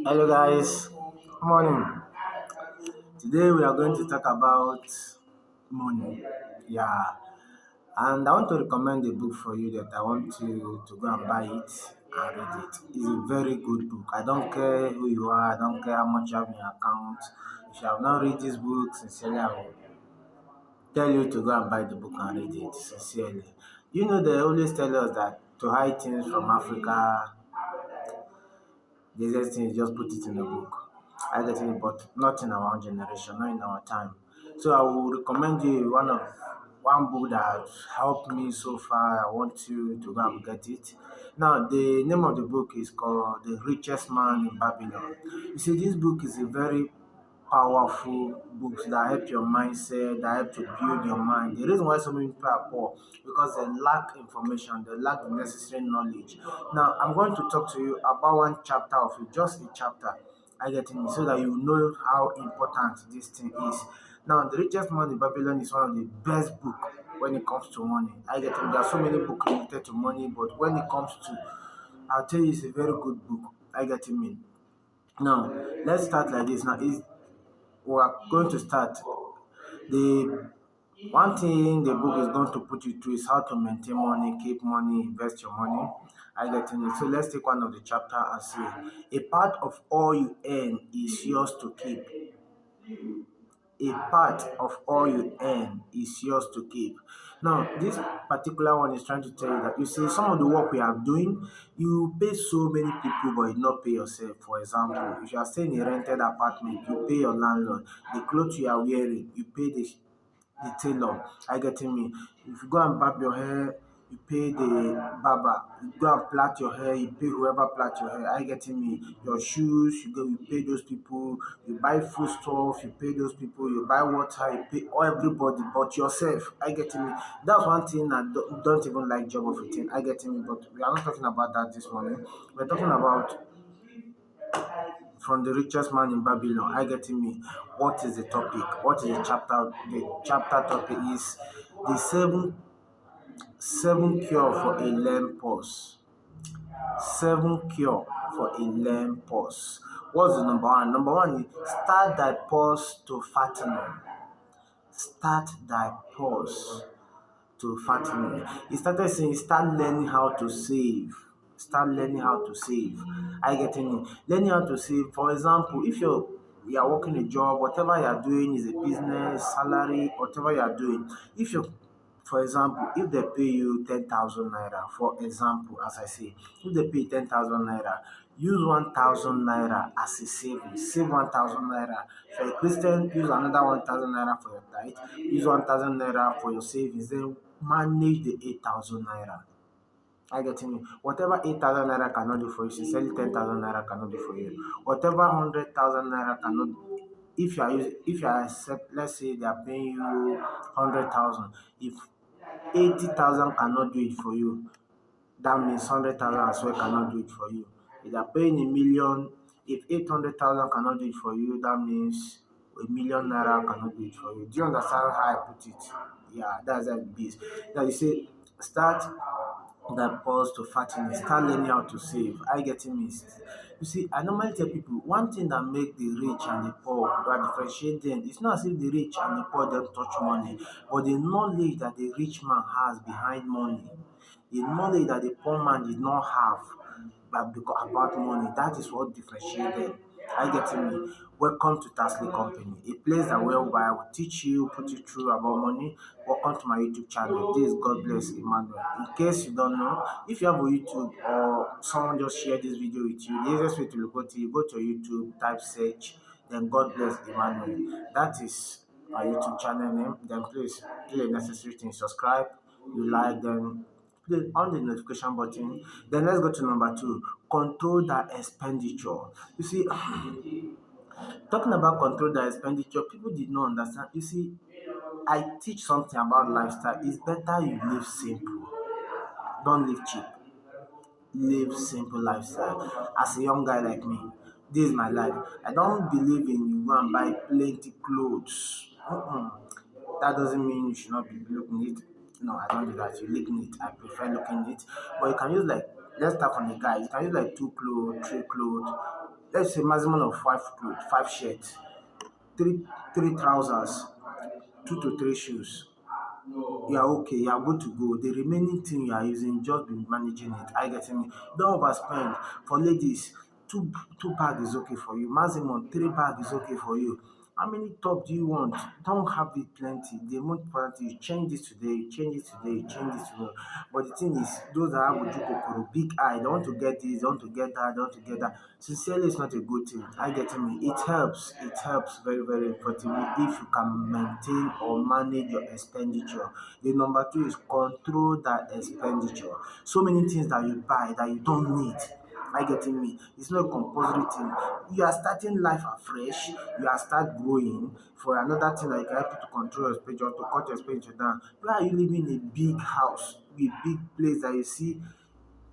Hello guys, morning. Today we are going to talk about money. Yeah, and I want to recommend a book for you that I want you to go and buy it and read it. It's a very good book. I don't care who you are, I don't care how much you have in your account. If you have not read this book, sincerely, I will tell you to go and buy the book and read it. Sincerely, you know they always tell us that to hide things from Africa, the easiest thing is just put it in a book. I get it, but not in our own generation, not in our time. So I will recommend you one book that helped me so far. I want you to go and get it. Now, the name of the book is called The Richest Man in Babylon. You see, this book is a very powerful books that help your mindset, that help to build your mind. The reason why so many people are poor because they lack information, they lack the necessary knowledge. Now, I'm going to talk to you about one chapter of it, just a chapter. I get me so that you know how important this thing is. Now, The Richest Man in Babylon is one of the best book when it comes to money. I get it. There are so many books related to money, but when it comes to, I'll tell you, it's a very good book. I get it. Now, let's start like this. Now, is we are going to start. The one thing the book is going to put you through is how to maintain money, keep money, invest your money. I get in it. So let's take one of the chapter and see. A part of all you earn is yours to keep. A part of all you earn is yours to keep. Now, this particular one is trying to tell you that you see some of the work we are doing, you pay so many people, but you not pay yourself. For example, if you are staying in a rented apartment, you pay your landlord. The clothes you are wearing, you pay the tailor. I getting me? If you go and barb your hair, you pay the barber. You go and plait your hair, you pay whoever plait your hair. I getting me? Your shoes, you pay those people. You buy food stuff, you pay those people. You buy water, you pay everybody but yourself. I getting me? That's one thing I don't even like job of a thing. I getting me? But we are not talking about that this morning. We're talking about from the richest man in Babylon. I getting me? What is the topic? What is the chapter? The chapter topic is the seven cure for a lame pause. Seven cure for a lame pause. What's the number one? Number one is start thy pause to fatten. Start thy pause to fatten. He started saying, start learning how to save. Start learning how to save. I getting it? Learning how to save. For example, if you are working a job, whatever you are doing is a business, salary, whatever you are doing. If you for example, if they pay you 10,000 naira, for example, as I say, if they pay 10,000 naira, use 1,000 naira as a saving. Save 1,000 naira. For a Christian, use another 1,000 naira for your tithe. Use 1,000 naira for your savings. Then manage the 8,000 naira. I get me. Whatever 8,000 naira cannot do for you, sincerely 10,000 naira cannot do for you. Whatever 100,000 naira cannot, if you are accept, let's say they are paying you 100,000. If 80,000 cannot do it for you, that means 100,000 as well cannot do it for you. If they are paying a million, if 800,000 cannot do it for you, that means a million naira cannot do it for you. Do you understand how I put it? Yeah, that's how it is. Now you say start that pause to fatten, start learning how to save. I getting me? You see, I normally tell people one thing that make the rich and the poor that differentiate them. It's not as if the rich and the poor don't touch money, but the knowledge that the rich man has behind money, the knowledge that the poor man did not have about money, that is what differentiates them. I get me. Welcome to Tasley Company, a place that whereby I will teach you, put you through about money. Welcome to my YouTube channel. This is God Bless Emmanuel. In case you don't know, if you have a YouTube or someone just shared this video with you, the easiest way to go to you go to YouTube, type search, then God Bless Emmanuel. That is my YouTube channel name. Then please do the necessary things. Subscribe, you like them, on the notification button. Then let's go to number two. Control the expenditure. You see, talking about control the expenditure, people did not understand. You see, I teach something about lifestyle. It's better you live simple. Don't live cheap. Live simple lifestyle. As a young guy like me, this is my life. I don't believe in you go and buy plenty clothes. That doesn't mean you should not be looking neat. No, I don't do that. You look neat. I prefer looking neat. But you can use like let's start from the guy. You can use like two clothes, three clothes. let's say maximum of five clothes, five shirts, three three trousers, two to three shoes. You are okay, you are good to go. The remaining thing you are using, just be managing it. I getting me? Don't overspend. For ladies, two bag is okay for you. Maximum three bag is okay for you. How many top do you want? Don't have it plenty. The most important thing, you change this today, you change it today, you change it tomorrow. But the thing is, those that have Oju Kokoro, big eye, they want to get this, they want to get that, they want to get that. Sincerely, it's not a good thing. I getting me? It helps very, very effectively if you can maintain or manage your expenditure. The number two is control that expenditure. So many things that you buy that you don't need. I getting me? It's not a compulsory thing. You are starting life afresh. You are start growing for another thing that can help you to control your expenditure, to cut your expenditure down. Why are you living in a big house, a big place that you see?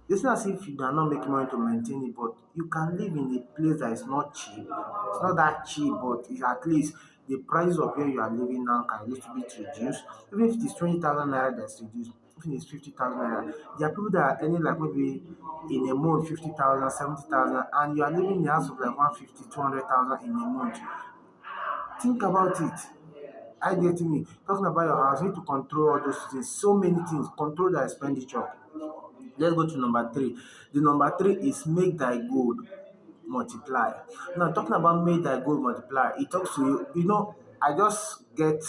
It's not as if you are not making money to maintain it, but you can live in a place that is not cheap. It's not that cheap, but it's at least the prices of where you are living now can a little bit reduce. Even if it is 20,000 naira that's reduced, even if it's 50,000 naira, there are people that are earning like maybe in a month 50,000, 70,000, and you are living in the house of like 150, 200,000 in a month. Think about it. I get me. Talking about your house, you need to control all those things. So many things. Control the expenditure. Let's go to number three. The number three is make thy gold multiply. Now, talking about make thy gold multiply, it talks to you. I just get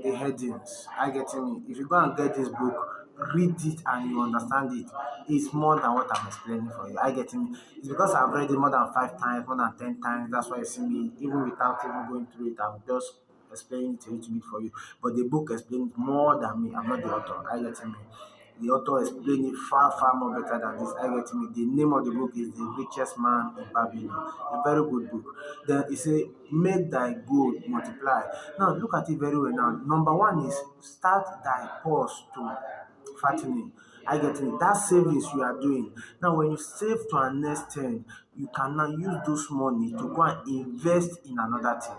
the headings. I get me. If you go and get this book, read it and you understand it. It's more than what I'm explaining for you. I get me. It's because I've read it more than 5 times, more than 10 times. That's why you see me, even without even going through it, I'm just explaining it a little bit for you. But the book explains more than me. I'm not the author. I get me. The author explained it far, far more better than this. I get me. The name of the book is The Richest Man in Babylon. A very good book. Then it says, make thy gold multiply. Now look at it very well now. Number one is start thy purse to fattening. I get it. That savings you are doing. Now when you save to an extent, you can now use those money to go and invest in another thing.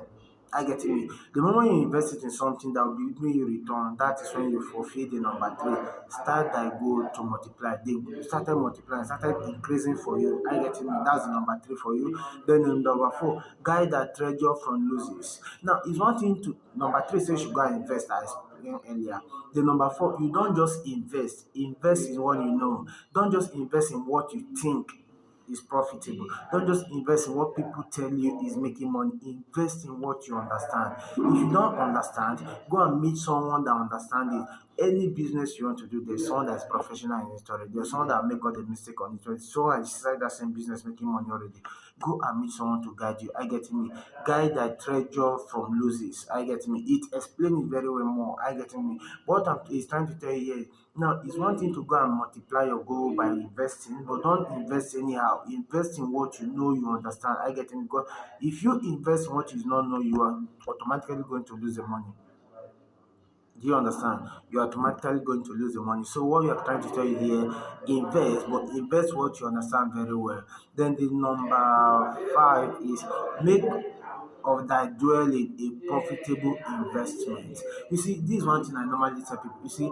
I get it. The moment you invest it in something that will be giving you return, that is when you fulfill the number three. Start thy goal to multiply. They started multiplying, started increasing for you. I get it. That's the number three for you. Then in number four, guide that treasure from losses. Now, it's one thing to number three says you should go and invest as earlier. The number four, you don't just invest in what you know. Don't just invest in what you think is profitable. Don't just invest in what people tell you is making money. Invest in what you understand. If you don't understand, go and meet someone that understands it. Any business you want to do, there's someone that's professional in it already. There's someone that make all the mistake on it already. So I started that same business making money already. Go and meet someone to guide you. I get me. Guide that treasure from losses. I get me. It explains it very well more. I get me. What I'm is trying to tell you here now, it's one thing to go and multiply your goal by investing, but don't invest anyhow. Invest in what you know you understand. I get it because if you invest in what you do not know, you are automatically going to lose the money. Do you understand? You're automatically going to lose the money. So what we are trying to tell you here, invest, but invest what you understand very well. Then the number five is make of thy dwelling a profitable investment. You see, this is one thing I normally tell people. You see,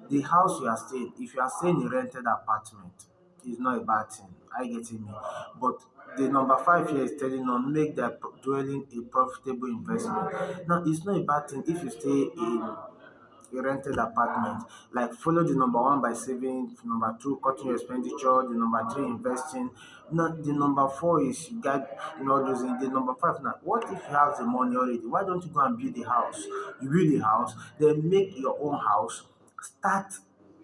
the house you are staying, if you are staying in a rented apartment, it's not a bad thing. I get it me. But the number five here is telling us make thy dwelling a profitable investment. Now, it's not a bad thing if you stay in a rented apartment. Like follow the number one by saving, number two, cutting your expenditure, the number three, investing. Now the number four is you get not losing. The number five now. What if you have the money already? Why don't you go and build a house? You build a house, then make your own house, start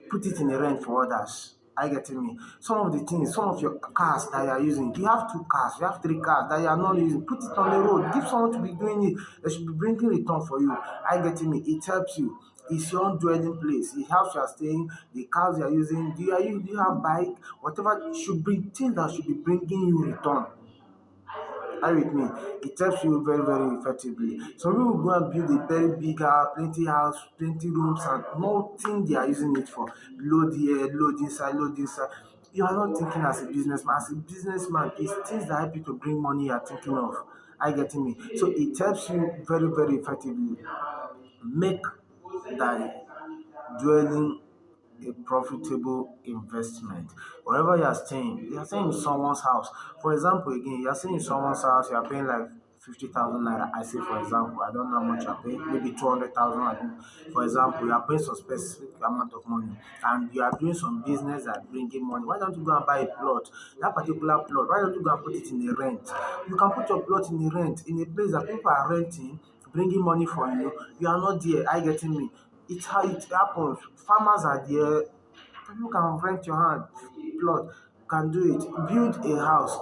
put it in a rent for others. I get me. Some of the things, some of your cars that you are using, you have two cars, you have three cars that you are not using, put it on the road, give someone to be doing it. They should be bringing return for you. I get me. It helps you. It's your own dwelling place. It helps you are staying. The cars you are using, do you have bike? Whatever should bring things that should be bringing you return. Are you with me? It helps you very, very effectively. Some people go and build a very big house, plenty house, plenty rooms, and nothing they are using it for. Load here, load inside, load inside. You are not thinking as a businessman. As a businessman, it's things that help you to bring money you are thinking of. Are you getting me? So it helps you very, very effectively. Make thy dwelling a profitable investment. Wherever you are staying in someone's house. For example, again, you are staying in someone's house, you are paying like 50,000 naira. I say, for example, I don't know how much you are paying, maybe 200,000. I think, for example, you are paying some specific amount of money and you are doing some business that bringing money. Why don't you go and buy a plot? That particular plot, why don't you go and put it in a rent? You can put your plot in a rent in a place that people are renting, bringing money for you. You are not there. Are you getting me? It's how it happens. Farmers are there. People can rent your hand plot, can do it. Build a house,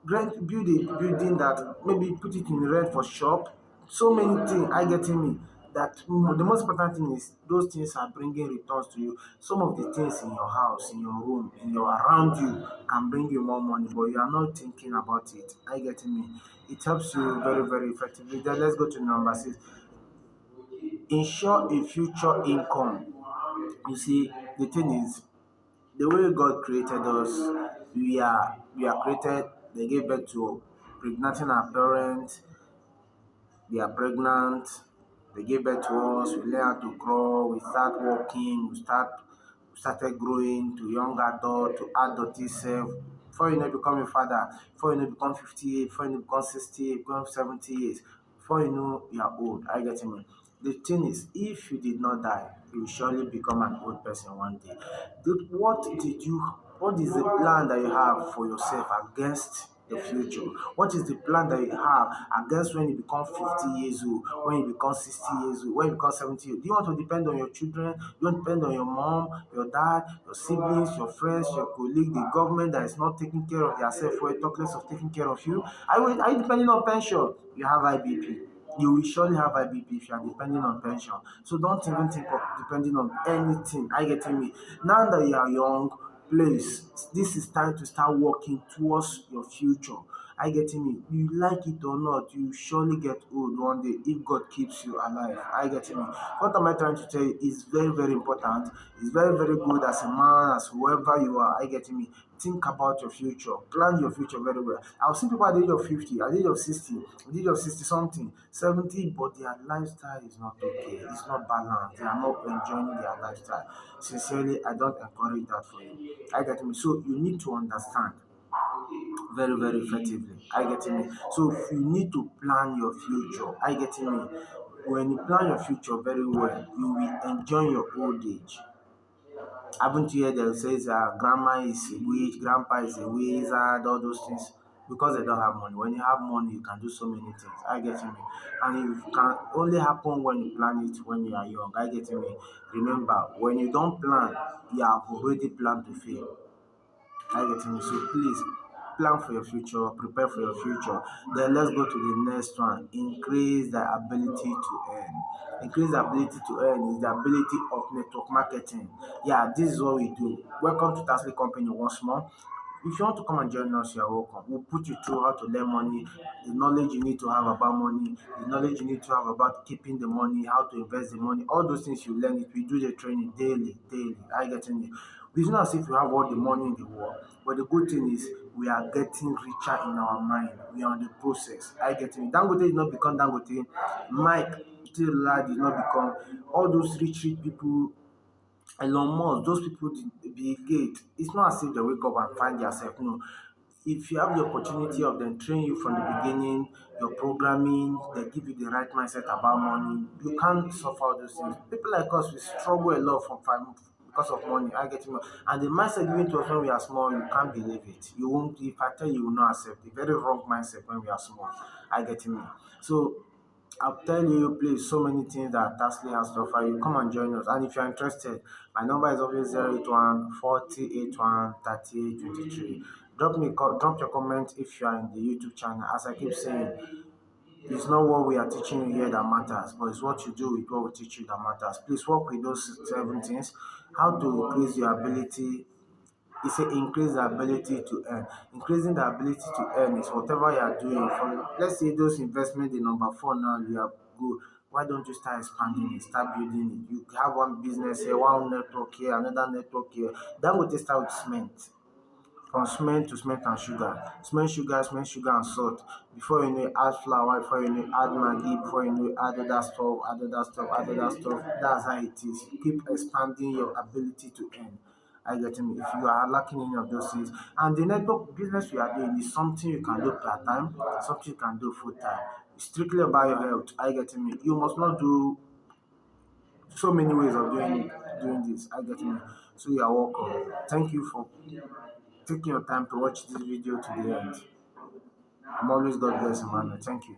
build a building that maybe put it in rent for shop. So many things. Are you getting me? That the most important thing is those things are bringing returns to you. Some of the things in your house, in your room, in your around you can bring you more money, but you are not thinking about it. Are you getting me? It helps you very, very effectively. Then let's go to number six. Ensure a future income. You see, the thing is, the way God created us, we are created. They gave birth to pregnanting our parents. They are pregnant. They gave birth to us. We learn how to crawl. We start walking. We started growing to young adult to adult itself. Before you know, become a father. Before you know, become 50. Before you know, become 60. Become 70 years. Before you know, you are old. Are you getting me? The thing is, if you did not die, you will surely become an old person one day. What is the plan that you have for yourself against the future? What is the plan that you have against when you become 50 years old, when you become 60 years old, when you become 70 years old? Do you want to depend on your children? Do you want to depend on your mom, your dad, your siblings, your friends, your colleague, the government that is not taking care of their self-worth, talk less of taking care of you? Are you depending on pension? You have IBP. You will surely have IBP if you are depending on pension. So don't even think of depending on anything. Are you getting me? Now that you are young, please, this is time to start working towards your future. Are you getting me? You like it or not, you surely get old one day if God keeps you alive. Are you getting me? What am I trying to tell you is very, very important. It's very, very good as a man, as whoever you are. Are you getting me? Think about your future. Plan your future very well. I've seen people at the age of 50, at the age of 60, at the age of 60 something, 70, but their lifestyle is not okay. It's not balanced. They are not enjoying their lifestyle. Sincerely, I don't encourage that for you. I get me. So you need to understand very, very effectively. I getting me. So you need to plan your future. I getting me. When you plan your future very well, you will enjoy your old age. Haven't you heard them says grandma is a witch, grandpa is a wizard, all those things? Because they don't have money. When you have money, you can do so many things. I get me. And it can only happen when you plan it when you are young. I get me. Remember, when you don't plan, you have already planned to fail. I get me. So please plan for your future, prepare for your future. Then let's go to the next one. Increase the ability to earn. Increase the ability to earn is the ability of network marketing. Yeah, this is what we do. Welcome to Tasly Company once more. If you want to come and join us, you are welcome. We'll put you through how to learn money, the knowledge you need to have about money, the knowledge you need to have about keeping the money, how to invest the money, all those things you learn it. We do the training daily, daily. I getting it. It's not as if you have all the money in the world, but the good thing is we are getting richer in our mind. We are on the process. I get it. Dangote did not become Dangote. Mike still lad did not become all those rich people. Elon Musk, those people, Bill Gates, it's not as if they wake up and find themselves. No. If you have the opportunity of them train you from the beginning, your programming, they give you the right mindset about money, you can't suffer all those things. People like us, we struggle a lot from because of money. I get you. And the mindset given to us when we are small, you can't believe it. You won't, if I tell you, you will not accept the very wrong mindset when we are small. I get me. So I'll tell you, please, so many things that Tasly has to offer you. Come and join us. And if you're interested, my number is always 081 4081 3823. Drop your comment if you are in the YouTube channel. As I keep saying, it's not what we are teaching you here that matters, but it's what you do with what we teach you that matters. Please work with those seven things. How to increase your ability. He said increase the ability to earn. Increasing the ability to earn is whatever you are doing. From let's say those investment in number four now you are good. Why don't you start expanding it, start building it? You have one business here, one network here, another network here. Then we just start with cement. from cement and sugar, cement, sugar and salt. Before you know it, add flour, before you know it, add maggi, before you know it, add other stuff, add other stuff, add other stuff. That's how it is. Keep expanding your ability to earn. Are you getting me? If you are lacking any of those things, and the network business you are doing is something you can do part time, something you can do full time. It's strictly about your health. Are you getting me? You must not do so many ways of doing this. Are you getting me? So you are welcome. Thank you for taking your time to watch this video to the end. I'm always God bless, Emmanuel. Thank you.